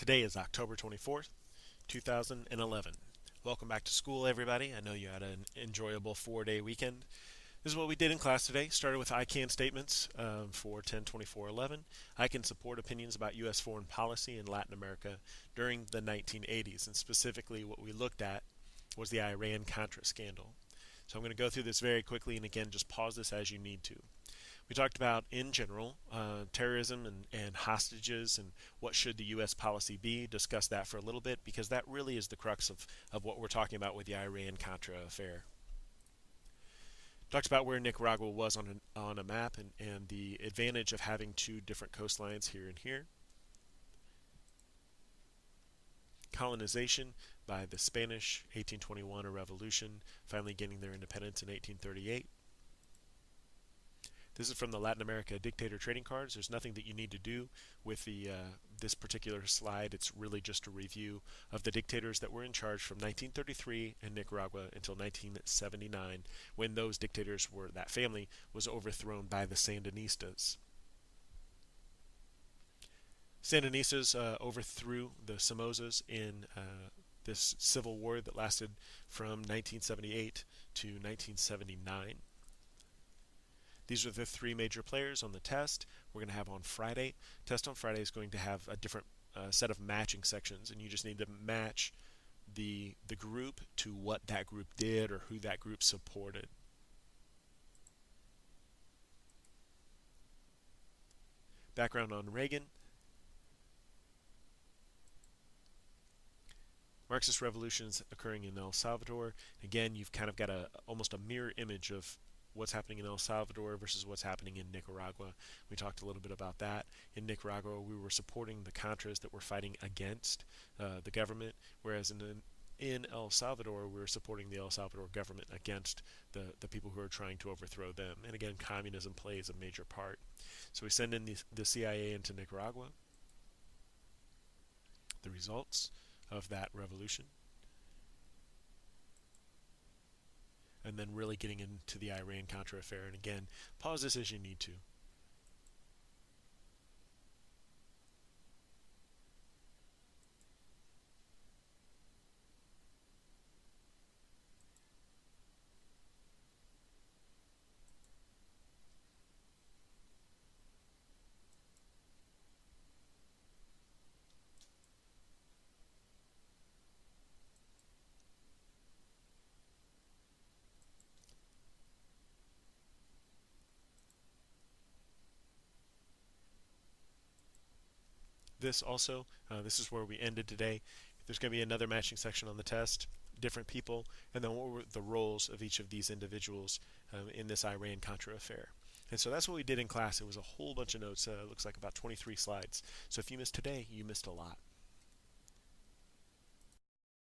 Today is October 24th, 2011. Welcome back to school, everybody. I know you had an enjoyable 4-day weekend. This is what we did in class today. Started with I can statements for 10-24-11. I can support opinions about U.S. foreign policy in Latin America during the 1980s, and specifically what we looked at was the Iran-Contra scandal. So I'm going to go through this very quickly, and again, just pause this as you need to. We talked about, in general, terrorism and hostages and what should the U.S. policy be. Discussed that for a little bit because that really is the crux of what we're talking about with the Iran-Contra affair. Talked about where Nicaragua was on a map and the advantage of having two different coastlines here and here. Colonization by the Spanish, 1821, a revolution, finally gaining their independence in 1838. This is from the Latin America dictator trading cards. There's nothing that you need to do with this particular slide. It's really just a review of the dictators that were in charge from 1933 in Nicaragua until 1979, when those dictators that family was overthrown by the Sandinistas. Sandinistas overthrew the Somozas in this civil war that lasted from 1978 to 1979. These are the three major players on the test we're going to have on Friday. Test on Friday is going to have a different set of matching sections, and you just need to match the group to what that group did or who that group supported. Background on Reagan. Marxist revolutions occurring in El Salvador. Again, you've kind of got almost a mirror image of what's happening in El Salvador versus what's happening in Nicaragua. We talked a little bit about that. In Nicaragua, we were supporting the Contras that were fighting against the government, whereas in El Salvador, we were supporting the El Salvador government against the people who are trying to overthrow them. And again, communism plays a major part. So we send in the CIA into Nicaragua. The results of that revolution. And then really getting into the Iran-Contra affair. And again, pause this as you need to. This also, this is where we ended today. There's going to be another matching section on the test, different people, and then what were the roles of each of these individuals in this Iran-Contra affair. And so that's what we did in class. It was a whole bunch of notes. It looks like about 23 slides. So if you missed today, you missed a lot.